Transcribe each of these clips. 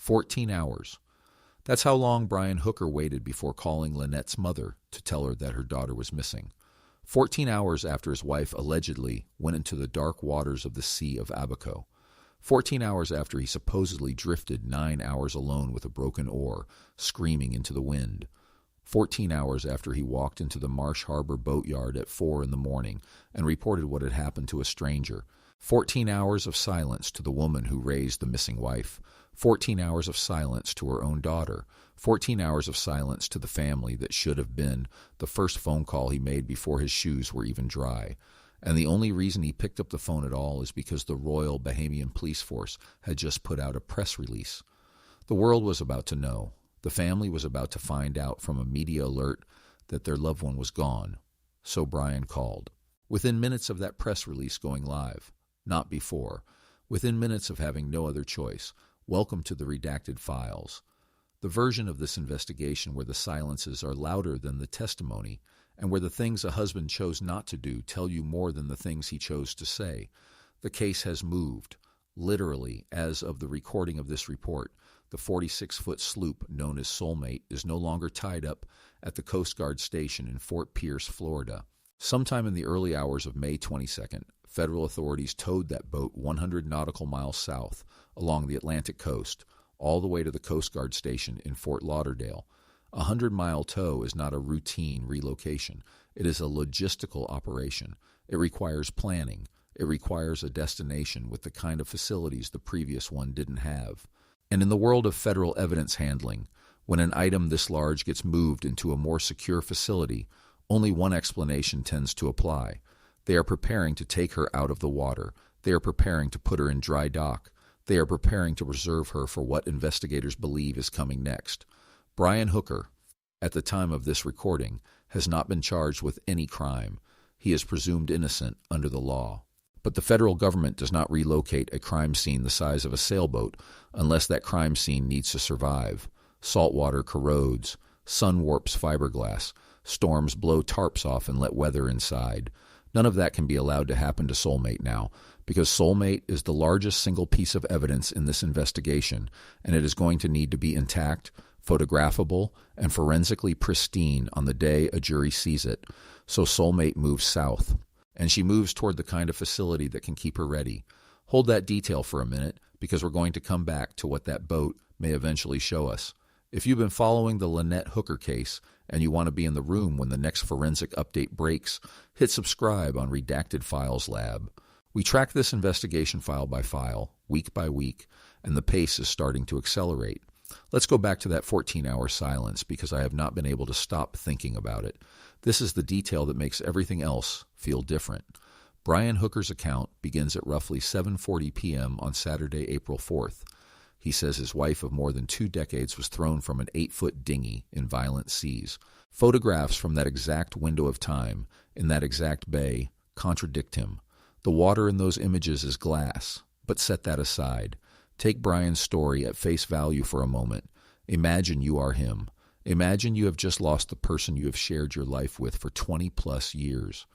14 hours. That's how long Brian Hooker waited before calling Lynette's mother to tell her that her daughter was missing. 14 hours after his wife allegedly went into the dark waters of the Sea of Abaco. 14 hours after he supposedly drifted 9 hours alone with a broken oar, screaming into the wind. 14 hours after he walked into the Marsh Harbor boatyard at 4 in the morning and reported what had happened to a stranger. 14 hours of silence to the woman who raised the missing wife. 14 hours of silence to her own daughter. 14 hours of silence to the family that should have been the first phone call he made before his shoes were even dry. And the only reason he picked up the phone at all is because the Royal Bahamian Police Force had just put out a press release. The world was about to know. The family was about to find out from a media alert that their loved one was gone. So Brian called. Within minutes of that press release going live, not before, within minutes of having no other choice, welcome to the Redacted Files, the version of this investigation where the silences are louder than the testimony and where the things a husband chose not to do tell you more than the things he chose to say. The case has moved. Literally, as of the recording of this report, the 46-foot sloop known as Soulmate is no longer tied up at the Coast Guard station in Fort Pierce, Florida. Sometime in the early hours of May 22nd, federal authorities towed that boat 100 nautical miles south along the Atlantic coast, all the way to the Coast Guard station in Fort Lauderdale. A 100-mile tow is not a routine relocation. It is a logistical operation. It requires planning. It requires a destination with the kind of facilities the previous one didn't have. And in the world of federal evidence handling, when an item this large gets moved into a more secure facility, only one explanation tends to apply. They are preparing to take her out of the water. They are preparing to put her in dry dock. They are preparing to reserve her for what investigators believe is coming next. Brian Hooker, at the time of this recording, has not been charged with any crime. He is presumed innocent under the law. But the federal government does not relocate a crime scene the size of a sailboat unless that crime scene needs to survive. Saltwater corrodes, sun warps fiberglass, storms blow tarps off and let weather inside. None of that can be allowed to happen to Soulmate now, because Soulmate is the largest single piece of evidence in this investigation, and it is going to need to be intact, photographable, and forensically pristine on the day a jury sees it. So Soulmate moves south. And she moves toward the kind of facility that can keep her ready. Hold that detail for a minute, because we're going to come back to what that boat may eventually show us. If you've been following the Lynette Hooker case and you want to be in the room when the next forensic update breaks, hit subscribe on Redacted Files Lab. We track this investigation file by file, week by week, and the pace is starting to accelerate. Let's go back to that 14-hour silence because I have not been able to stop thinking about it. This is the detail that makes everything else feel different. Brian Hooker's account begins at roughly 7:40 p.m. on Saturday, April 4th. He says his wife of more than 2 decades was thrown from an 8-foot dinghy in violent seas. Photographs from that exact window of time, in that exact bay, contradict him. The water in those images is glass, but set that aside. Take Brian's story at face value for a moment. Imagine you are him. Imagine you have just lost the person you have shared your life with for 20-plus years.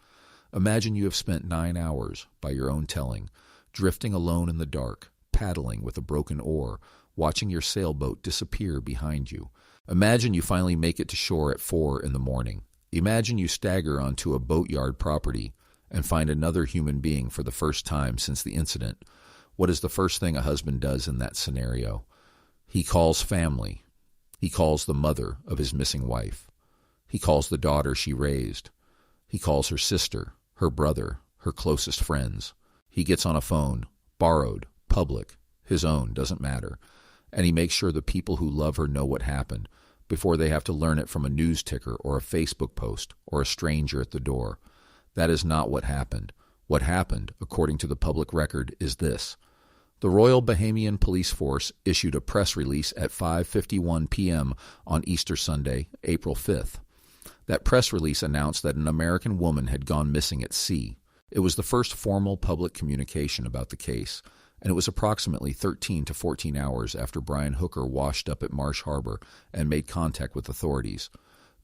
Imagine you have spent 9 hours, by your own telling, drifting alone in the dark, paddling with a broken oar, watching your sailboat disappear behind you. Imagine you finally make it to shore at 4 in the morning. Imagine you stagger onto a boatyard property and find another human being for the first time since the incident. What is the first thing a husband does in that scenario? He calls family. He calls the mother of his missing wife. He calls the daughter she raised. He calls her sister, her brother, her closest friends. He gets on a phone, borrowed, public, his own, doesn't matter. And he makes sure the people who love her know what happened before they have to learn it from a news ticker or a Facebook post or a stranger at the door. That is not what happened. What happened, according to the public record, is this. The Royal Bahamian Police Force issued a press release at 5:51 p.m. on Easter Sunday, April 5th. That press release announced that an American woman had gone missing at sea. It was the first formal public communication about the case, and it was approximately 13 to 14 hours after Brian Hooker washed up at Marsh Harbor and made contact with authorities.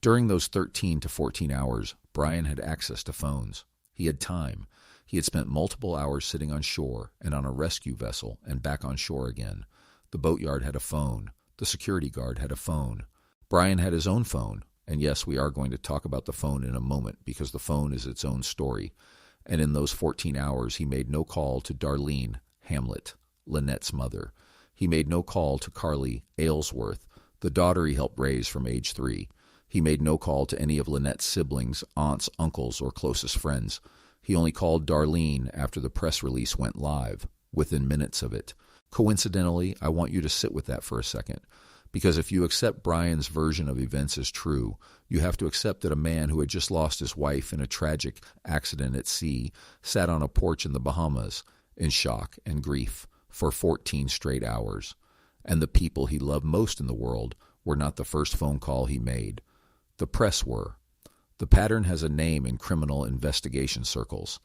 During those 13 to 14 hours, Brian had access to phones. He had time. He had spent multiple hours sitting on shore and on a rescue vessel and back on shore again. The boatyard had a phone. The security guard had a phone. Brian had his own phone. And yes, we are going to talk about the phone in a moment because the phone is its own story. And in those 14 hours, he made no call to Darlene Hamlet, Lynette's mother. He made no call to Carly Aylesworth, the daughter he helped raise from age 3. He made no call to any of Lynette's siblings, aunts, uncles, or closest friends. He only called Darlene after the press release went live, within minutes of it. Coincidentally, I want you to sit with that for a second, because if you accept Brian's version of events as true, you have to accept that a man who had just lost his wife in a tragic accident at sea sat on a porch in the Bahamas in shock and grief for 14 straight hours. And the people he loved most in the world were not the first phone call he made. The press were. The pattern has a name in criminal investigation circles.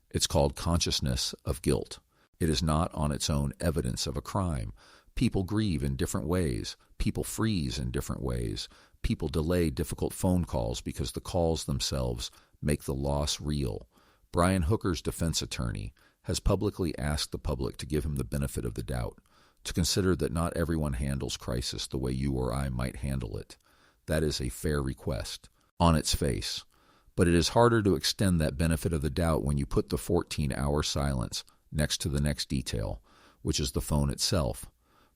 It's called consciousness of guilt. It is not on its own evidence of a crime. People grieve in different ways. People freeze in different ways. People delay difficult phone calls because the calls themselves make the loss real. Brian Hooker's defense attorney has publicly asked the public to give him the benefit of the doubt, to consider that not everyone handles crisis the way you or I might handle it. That is a fair request, on its face. But it is harder to extend that benefit of the doubt when you put the 14-hour silence next to the next detail, which is the phone itself.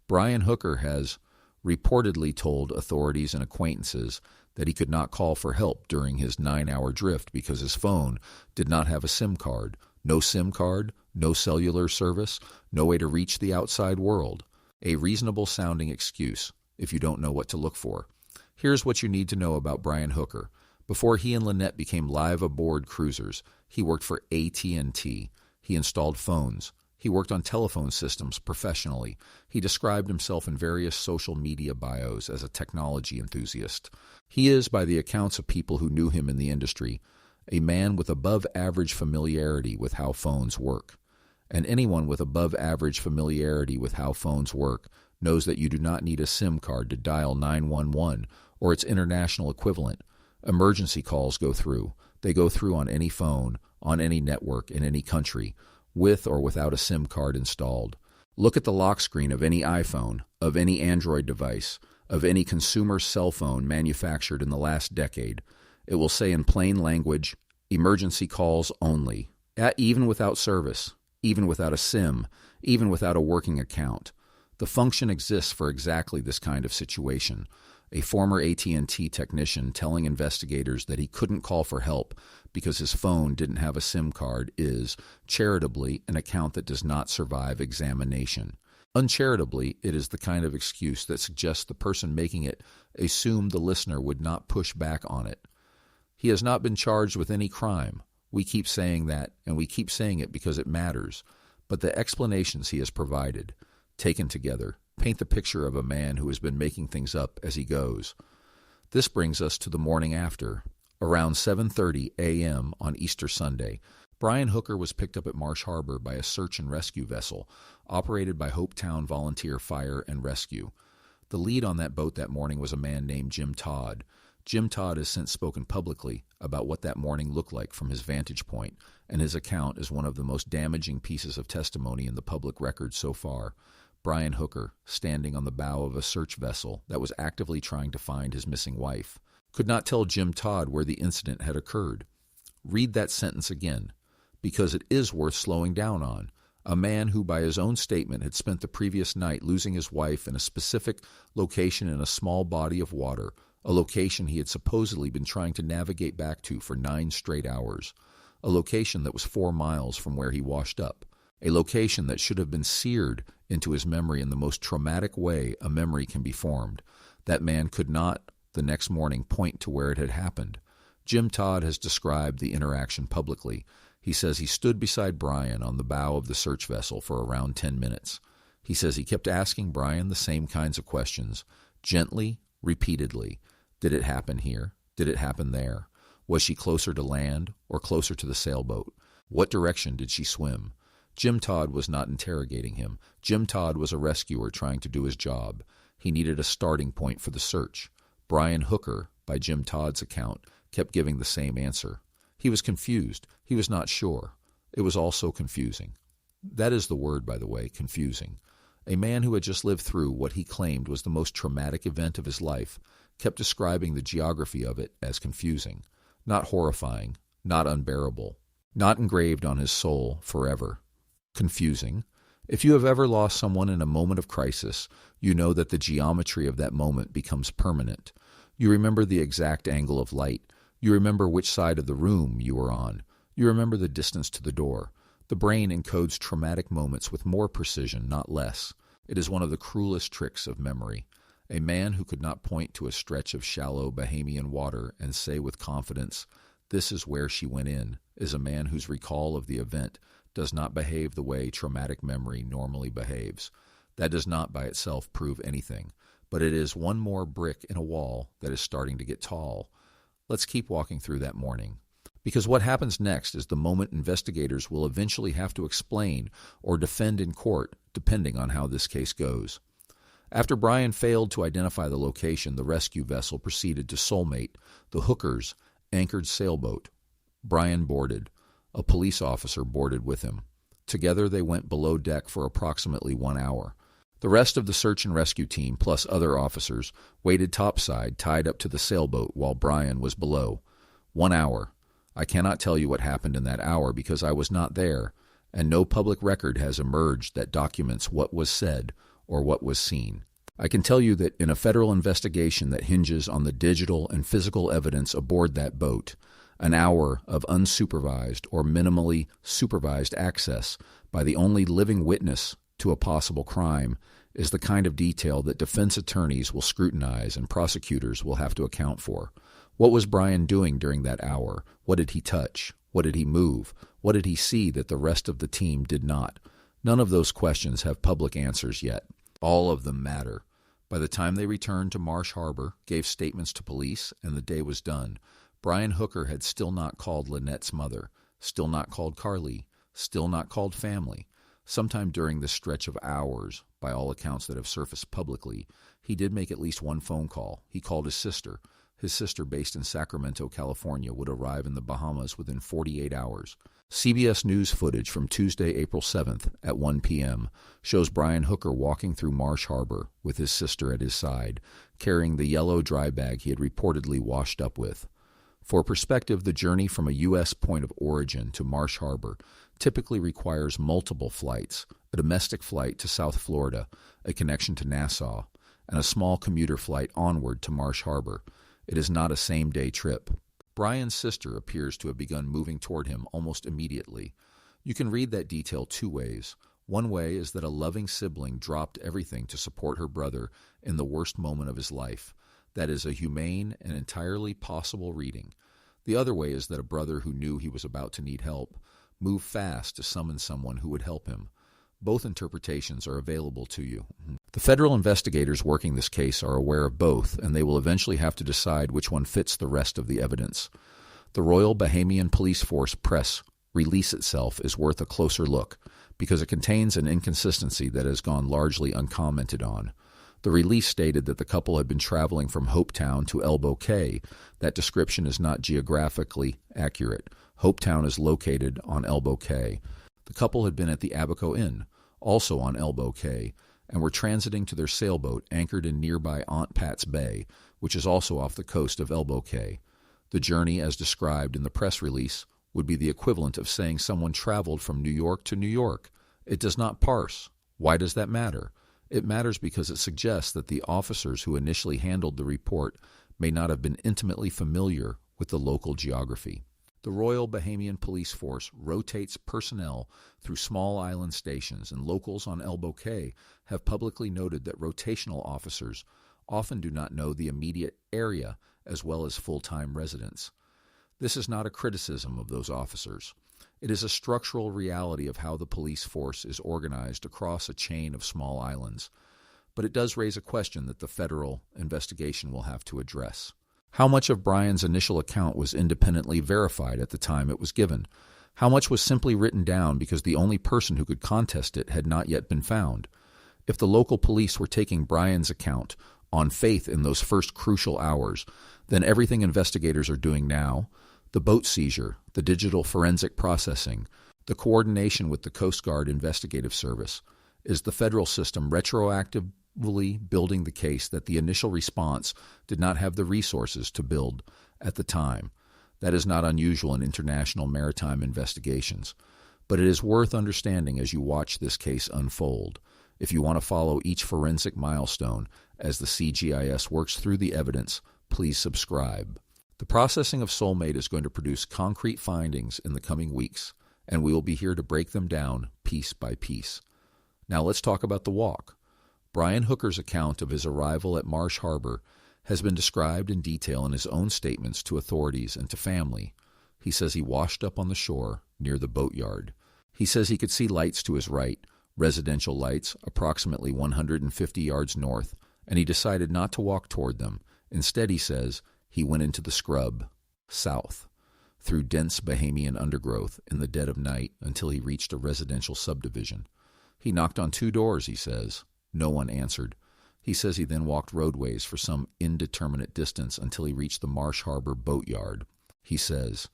Brian Hooker has reportedly told authorities and acquaintances that he could not call for help during his 9-hour drift because his phone did not have a SIM card. No SIM card, no cellular service, no way to reach the outside world. A reasonable-sounding excuse if you don't know what to look for. Here's what you need to know about Brian Hooker. Before he and Lynette became live-aboard cruisers, he worked for AT&T. He installed phones. He worked on telephone systems professionally. He described himself in various social media bios as a technology enthusiast. He is, by the accounts of people who knew him in the industry, a man with above-average familiarity with how phones work. And anyone with above-average familiarity with how phones work knows that you do not need a SIM card to dial 911 or its international equivalent. Emergency calls go through. They go through on any phone, on any network, in any country, with or without a SIM card installed. Look at the lock screen of any iPhone, of any Android device, of any consumer cell phone manufactured in the last decade. It will say in plain language, emergency calls only. Even without service, even without a SIM, even without a working account. The function exists for exactly this kind of situation. A former AT&T technician telling investigators that he couldn't call for help because his phone didn't have a SIM card is, charitably, an account that does not survive examination. Uncharitably, it is the kind of excuse that suggests the person making it assumed the listener would not push back on it. He has not been charged with any crime. We keep saying that, and we keep saying it because it matters. But the explanations he has provided, taken together, paint the picture of a man who has been making things up as he goes. This brings us to the morning after. Around 7:30 a.m. on Easter Sunday, Brian Hooker was picked up at Marsh Harbor by a search and rescue vessel operated by Hopetown Volunteer Fire and Rescue. The lead on that boat that morning was a man named Jim Todd. Jim Todd has since spoken publicly about what that morning looked like from his vantage point, and his account is one of the most damaging pieces of testimony in the public record so far. Brian Hooker, standing on the bow of a search vessel that was actively trying to find his missing wife, could not tell Jim Todd where the incident had occurred. Read that sentence again, because it is worth slowing down on. A man who, by his own statement, had spent the previous night losing his wife in a specific location in a small body of water, a location he had supposedly been trying to navigate back to for 9 straight hours, a location that was 4 miles from where he washed up, a location that should have been seared into his memory in the most traumatic way a memory can be formed. That man could not, the next morning, point to where it had happened. Jim Todd has described the interaction publicly. He says he stood beside Brian on the bow of the search vessel for around 10 minutes. He says he kept asking Brian the same kinds of questions, gently, repeatedly. Did it happen here? Did it happen there? Was she closer to land or closer to the sailboat? What direction did she swim? Jim Todd was not interrogating him. Jim Todd was a rescuer trying to do his job. He needed a starting point for the search. Brian Hooker, by Jim Todd's account, kept giving the same answer. He was confused. He was not sure. It was all so confusing. That is the word, by the way, confusing. A man who had just lived through what he claimed was the most traumatic event of his life kept describing the geography of it as confusing, not horrifying, not unbearable, not engraved on his soul forever. Confusing. If you have ever lost someone in a moment of crisis, you know that the geometry of that moment becomes permanent. You remember the exact angle of light. You remember which side of the room you were on. You remember the distance to the door. The brain encodes traumatic moments with more precision, not less. It is one of the cruelest tricks of memory. A man who could not point to a stretch of shallow Bahamian water and say with confidence, "This is where she went in," is a man whose recall of the event does not behave the way traumatic memory normally behaves. That does not by itself prove anything, but it is one more brick in a wall that is starting to get tall. Let's keep walking through that morning. Because what happens next is the moment investigators will eventually have to explain or defend in court, depending on how this case goes. After Brian failed to identify the location, the rescue vessel proceeded to Soulmate, the Hooker's anchored sailboat. Brian boarded. A police officer boarded with him. Together they went below deck for approximately 1 hour. The rest of the search and rescue team, plus other officers, waited topside, tied up to the sailboat, while Brian was below. 1 hour. I cannot tell you what happened in that hour because I was not there, and no public record has emerged that documents what was said or what was seen. I can tell you that in a federal investigation that hinges on the digital and physical evidence aboard that boat, an hour of unsupervised or minimally supervised access by the only living witness to a possible crime is the kind of detail that defense attorneys will scrutinize and prosecutors will have to account for. What was Brian doing during that hour? What did he touch? What did he move? What did he see that the rest of the team did not? None of those questions have public answers yet. All of them matter. By the time they returned to Marsh Harbor, gave statements to police, and the day was done, Brian Hooker had still not called Lynette's mother, still not called Carly, still not called family. Sometime during this stretch of hours, by all accounts that have surfaced publicly, he did make at least one phone call. He called his sister. His sister, based in Sacramento, California, would arrive in the Bahamas within 48 hours. CBS News footage from Tuesday, April 7th at 1 p.m. shows Brian Hooker walking through Marsh Harbor with his sister at his side, carrying the yellow dry bag he had reportedly washed up with. For perspective, the journey from a U.S. point of origin to Marsh Harbor typically requires multiple flights, a domestic flight to South Florida, a connection to Nassau, and a small commuter flight onward to Marsh Harbor. It is not a same-day trip. Brian's sister appears to have begun moving toward him almost immediately. You can read that detail two ways. One way is that a loving sibling dropped everything to support her brother in the worst moment of his life. That is a humane and entirely possible reading. The other way is that a brother who knew he was about to need help moved fast to summon someone who would help him. Both interpretations are available to you. The federal investigators working this case are aware of both, and they will eventually have to decide which one fits the rest of the evidence. The Royal Bahamian Police Force press release itself is worth a closer look because it contains an inconsistency that has gone largely uncommented on. The release stated that the couple had been traveling from Hopetown to Elbow Cay. That description is not geographically accurate. Hopetown is located on Elbow Cay. The couple had been at the Abaco Inn, also on Elbow Cay, and were transiting to their sailboat anchored in nearby Aunt Pat's Bay, which is also off the coast of Elbow Cay. The journey, as described in the press release, would be the equivalent of saying someone traveled from New York to New York. It does not parse. Why does that matter? It matters because it suggests that the officers who initially handled the report may not have been intimately familiar with the local geography. The Royal Bahamian Police Force rotates personnel through small island stations, and locals on Elbow Cay have publicly noted that rotational officers often do not know the immediate area as well as full-time residents. This is not a criticism of those officers. It is a structural reality of how the police force is organized across a chain of small islands. But it does raise a question that the federal investigation will have to address. How much of Brian's initial account was independently verified at the time it was given? How much was simply written down because the only person who could contest it had not yet been found? If the local police were taking Brian's account on faith in those first crucial hours, then everything investigators are doing now, the boat seizure, the digital forensic processing, the coordination with the Coast Guard Investigative Service, Is the federal system retroactively building the case that the initial response did not have the resources to build at the time? That is not unusual in international maritime investigations, but it is worth understanding as you watch this case unfold. If you want to follow each forensic milestone as the CGIS works through the evidence, please subscribe. The processing of Soulmate is going to produce concrete findings in the coming weeks, and we will be here to break them down piece by piece. Now let's talk about the walk. Brian Hooker's account of his arrival at Marsh Harbor has been described in detail in his own statements to authorities and to family. He says he washed up on the shore near the boatyard. He says he could see lights to his right, residential lights approximately 150 yards north, and he decided not to walk toward them. Instead, he says, he went into the scrub, south, through dense Bahamian undergrowth in the dead of night until he reached a residential subdivision. He knocked on 2 doors, he says. No one answered. He says he then walked roadways for some indeterminate distance until he reached the Marsh Harbor boatyard. He says,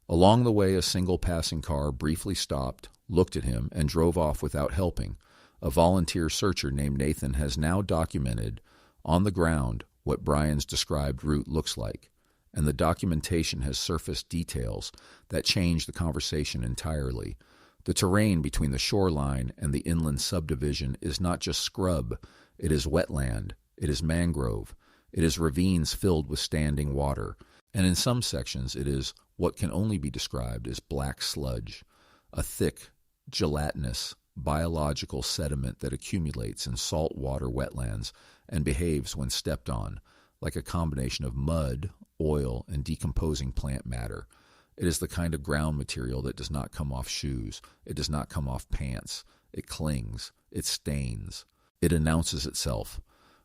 along the way, a single passing car briefly stopped, looked at him, and drove off without helping. A volunteer searcher named Nathan has now documented on the ground what Brian's described route looks like, and the documentation has surfaced details that change the conversation entirely. The terrain between the shoreline and the inland subdivision is not just scrub, it is wetland, it is mangrove, it is ravines filled with standing water, and in some sections it is what can only be described as black sludge, a thick, gelatinous, biological sediment that accumulates in saltwater wetlands and behaves when stepped on, like a combination of mud, oil, and decomposing plant matter. It is the kind of ground material that does not come off shoes. It does not come off pants. It clings. It stains. It announces itself.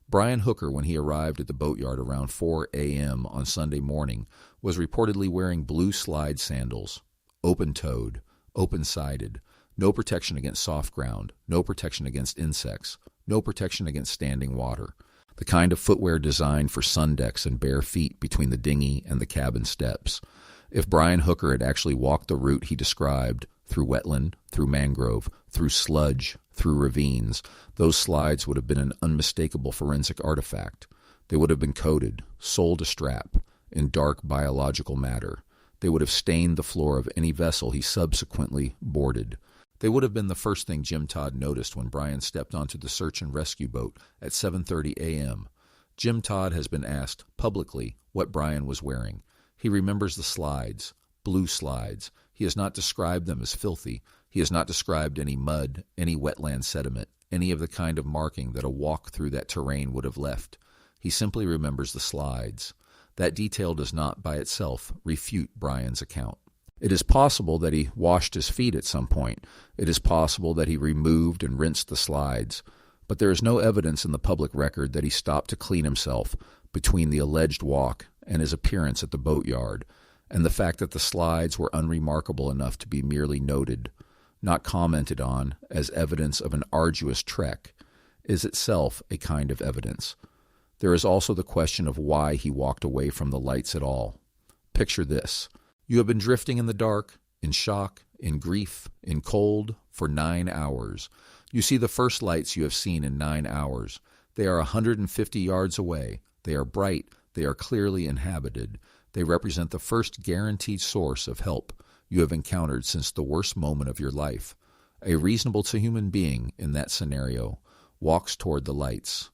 Brian Hooker, when he arrived at the boatyard around 4 a.m. on Sunday morning, was reportedly wearing blue slide sandals, open-toed, open-sided, no protection against soft ground, no protection against insects, no protection against standing water, the kind of footwear designed for sun decks and bare feet between the dinghy and the cabin steps. If Brian Hooker had actually walked the route he described, through wetland, through mangrove, through sludge, through ravines, those slides would have been an unmistakable forensic artifact. They would have been coated, sole to strap, in dark biological matter. They would have stained the floor of any vessel he subsequently boarded. They would have been the first thing Jim Todd noticed when Brian stepped onto the search and rescue boat at 7:30 a.m. Jim Todd has been asked publicly what Brian was wearing. He remembers the slides, blue slides. He has not described them as filthy. He has not described any mud, any wetland sediment, any of the kind of marking that a walk through that terrain would have left. He simply remembers the slides. That detail does not by itself refute Brian's account. It is possible that he washed his feet at some point. It is possible that he removed and rinsed the slides. But there is no evidence in the public record that he stopped to clean himself between the alleged walk and his appearance at the boatyard, and the fact that the slides were unremarkable enough to be merely noted, not commented on as evidence of an arduous trek, is itself a kind of evidence. There is also the question of why he walked away from the lights at all. Picture this. You have been drifting in the dark, in shock, in grief, in cold, for 9 hours. You see the first lights you have seen in 9 hours. They are 150 yards away. They are bright. They are clearly inhabited. They represent the first guaranteed source of help you have encountered since the worst moment of your life. A reasonable to human being in that scenario walks toward the lights.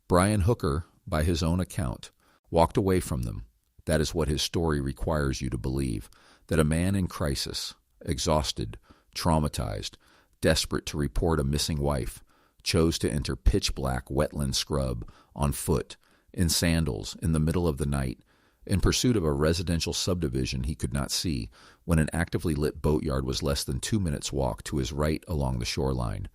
Brian Hooker, by his own account, walked away from them. That is what his story requires you to believe, that a man in crisis, exhausted, traumatized, desperate to report a missing wife, chose to enter pitch-black wetland scrub on foot, in sandals, in the middle of the night, in pursuit of a residential subdivision he could not see, when an actively lit boatyard was less than 2 minutes' walk to his right along the shoreline.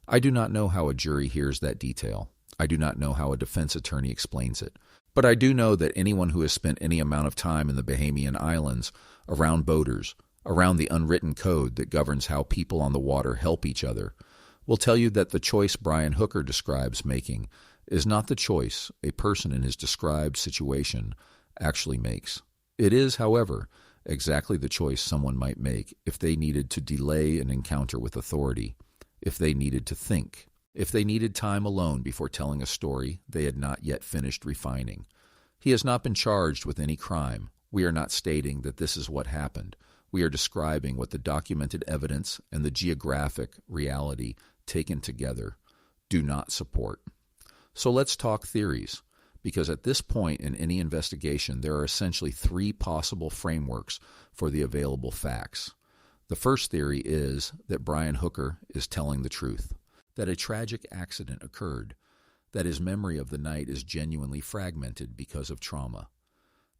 I do not know how a jury hears that detail. I do not know how a defense attorney explains it. But I do know that anyone who has spent any amount of time in the Bahamian Islands, around boaters, around the unwritten code that governs how people on the water help each other, will tell you that the choice Brian Hooker describes making is not the choice a person in his described situation actually makes. It is, however, exactly the choice someone might make if they needed to delay an encounter with authority, if they needed to think. If they needed time alone before telling a story they had not yet finished refining. He has not been charged with any crime. We are not stating that this is what happened. We are describing what the documented evidence and the geographic reality taken together do not support. So let's talk theories, because at this point in any investigation, there are essentially three possible frameworks for the available facts. The first theory is that Brian Hooker is telling the truth, that a tragic accident occurred, that his memory of the night is genuinely fragmented because of trauma,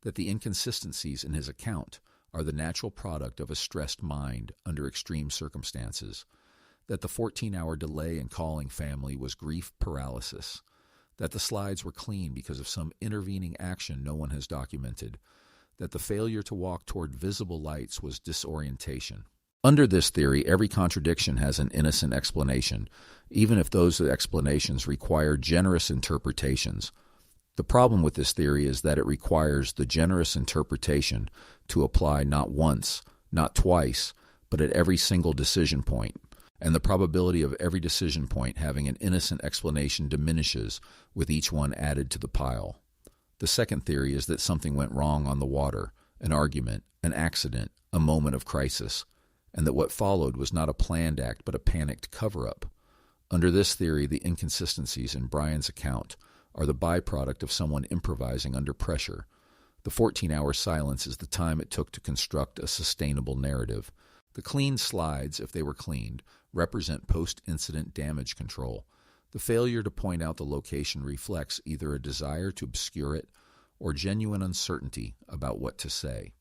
that the inconsistencies in his account are the natural product of a stressed mind under extreme circumstances, that the 14-hour delay in calling family was grief paralysis, that the slides were clean because of some intervening action no one has documented, that the failure to walk toward visible lights was disorientation. Under this theory, every contradiction has an innocent explanation, even if those explanations require generous interpretations. The problem with this theory is that it requires the generous interpretation to apply not once, not twice, but at every single decision point, and the probability of every decision point having an innocent explanation diminishes with each one added to the pile. The second theory is that something went wrong on the water, an argument, an accident, a moment of crisis, and that what followed was not a planned act but a panicked cover-up. Under this theory, the inconsistencies in Brian's account are the byproduct of someone improvising under pressure. The 14-hour silence is the time it took to construct a sustainable narrative. The clean slides, if they were cleaned, represent post-incident damage control. The failure to point out the location reflects either a desire to obscure it or genuine uncertainty about what to say.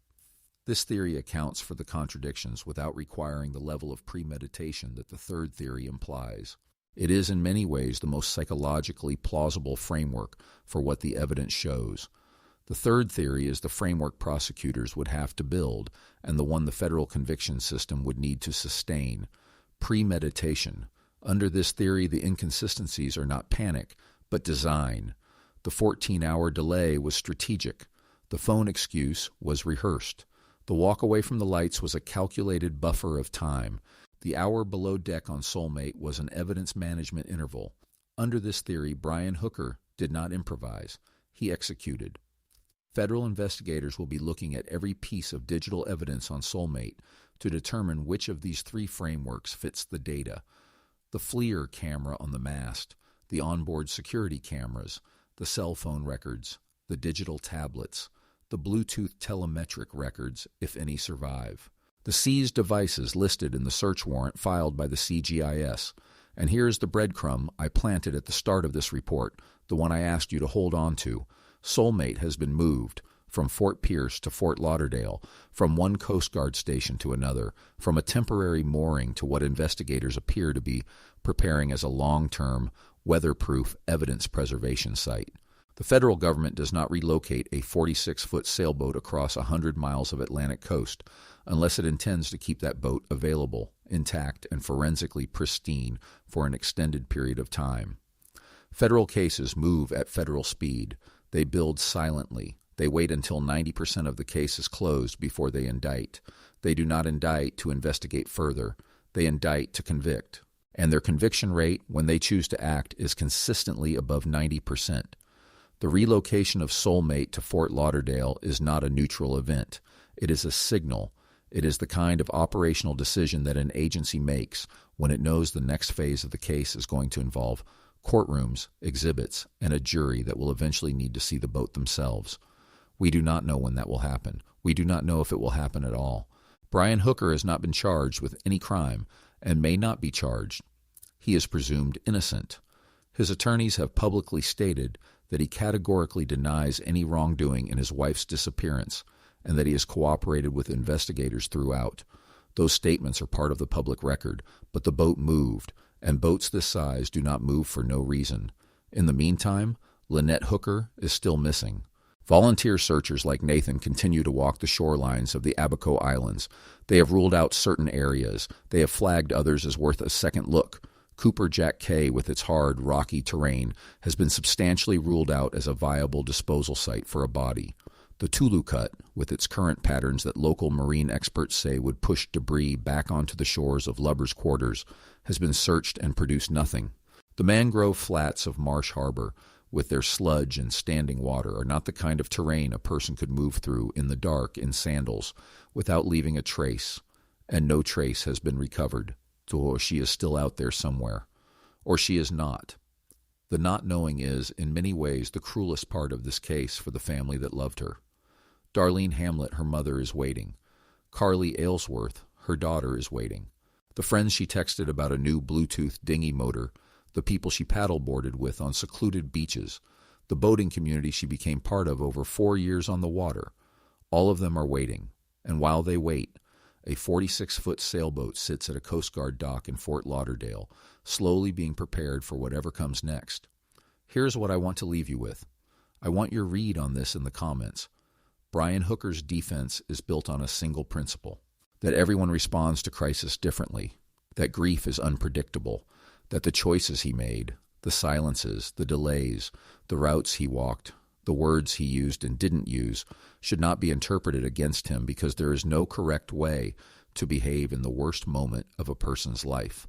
This theory accounts for the contradictions without requiring the level of premeditation that the third theory implies. It is in many ways the most psychologically plausible framework for what the evidence shows. The third theory is the framework prosecutors would have to build and the one the federal conviction system would need to sustain. Premeditation. Under this theory, the inconsistencies are not panic, but design. The 14-hour delay was strategic. The phone excuse was rehearsed. The walk away from the lights was a calculated buffer of time. The hour below deck on Soulmate was an evidence management interval. Under this theory, Brian Hooker did not improvise. He executed. Federal investigators will be looking at every piece of digital evidence on Soulmate to determine which of these three frameworks fits the data. The FLIR camera on the mast, the onboard security cameras, the cell phone records, the digital tablets, the Bluetooth telemetric records, if any survive. The seized devices listed in the search warrant filed by the CGIS. And here's the breadcrumb I planted at the start of this report, the one I asked you to hold on to. Soulmate has been moved from Fort Pierce to Fort Lauderdale, from one Coast Guard station to another, from a temporary mooring to what investigators appear to be preparing as a long-term, weatherproof evidence preservation site. The federal government does not relocate a 46-foot sailboat across 100 miles of Atlantic coast unless it intends to keep that boat available, intact, and forensically pristine for an extended period of time. Federal cases move at federal speed. They build silently. They wait until 90% of the case is closed before they indict. They do not indict to investigate further. They indict to convict. And their conviction rate, when they choose to act, is consistently above 90%. The relocation of Soulmate to Fort Lauderdale is not a neutral event. It is a signal. It is the kind of operational decision that an agency makes when it knows the next phase of the case is going to involve courtrooms, exhibits, and a jury that will eventually need to see the boat themselves. We do not know when that will happen. We do not know if it will happen at all. Brian Hooker has not been charged with any crime and may not be charged. He is presumed innocent. His attorneys have publicly stated that he categorically denies any wrongdoing in his wife's disappearance and that he has cooperated with investigators throughout. Those statements are part of the public record, but the boat moved, and boats this size do not move for no reason. In the meantime, Lynette Hooker is still missing. Volunteer searchers like Nathan continue to walk the shorelines of the Abaco Islands. They have ruled out certain areas. They have flagged others as worth a second look. Cooper Jack Cay, with its hard, rocky terrain, has been substantially ruled out as a viable disposal site for a body. The Tulu Cut, with its current patterns that local marine experts say would push debris back onto the shores of Lubbers Quarters, has been searched and produced nothing. The mangrove flats of Marsh Harbor, with their sludge and standing water, are not the kind of terrain a person could move through in the dark in sandals without leaving a trace, and no trace has been recovered, so she is still out there somewhere. Or she is not. The not knowing is, in many ways, the cruelest part of this case for the family that loved her. Darlene Hamlet, her mother, is waiting. Carly Aylesworth, her daughter, is waiting. The friends she texted about a new Bluetooth dinghy motor, the people she paddleboarded with on secluded beaches, the boating community she became part of over 4 years on the water, all of them are waiting. And while they wait, a 46-foot sailboat sits at a Coast Guard dock in Fort Lauderdale, slowly being prepared for whatever comes next. Here's what I want to leave you with. I want your read on this in the comments. Brian Hooker's defense is built on a single principle, that everyone responds to crisis differently, that grief is unpredictable, that the choices he made, the silences, the delays, the routes he walked, the words he used and didn't use, should not be interpreted against him because there is no correct way to behave in the worst moment of a person's life.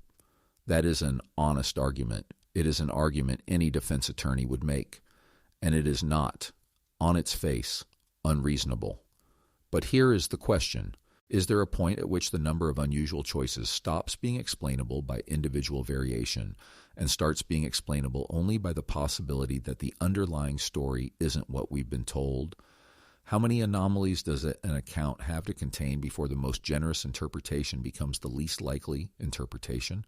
That is an honest argument. It is an argument any defense attorney would make, and it is not, on its face, unreasonable. But here is the question. Is there a point at which the number of unusual choices stops being explainable by individual variation and starts being explainable only by the possibility that the underlying story isn't what we've been told? How many anomalies does an account have to contain before the most generous interpretation becomes the least likely interpretation?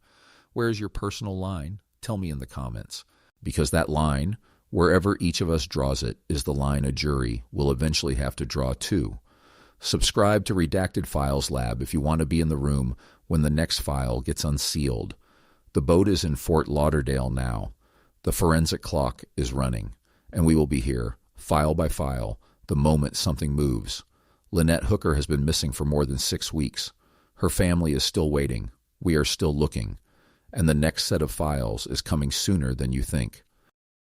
Where is your personal line? Tell me in the comments. Because that line, wherever each of us draws it, is the line a jury will eventually have to draw too. Subscribe to Redacted Files Lab if you want to be in the room when the next file gets unsealed. The boat is in Fort Lauderdale now. The forensic clock is running, and we will be here, file by file, the moment something moves. Lynette Hooker has been missing for more than 6 weeks. Her family is still waiting. We are still looking. And the next set of files is coming sooner than you think.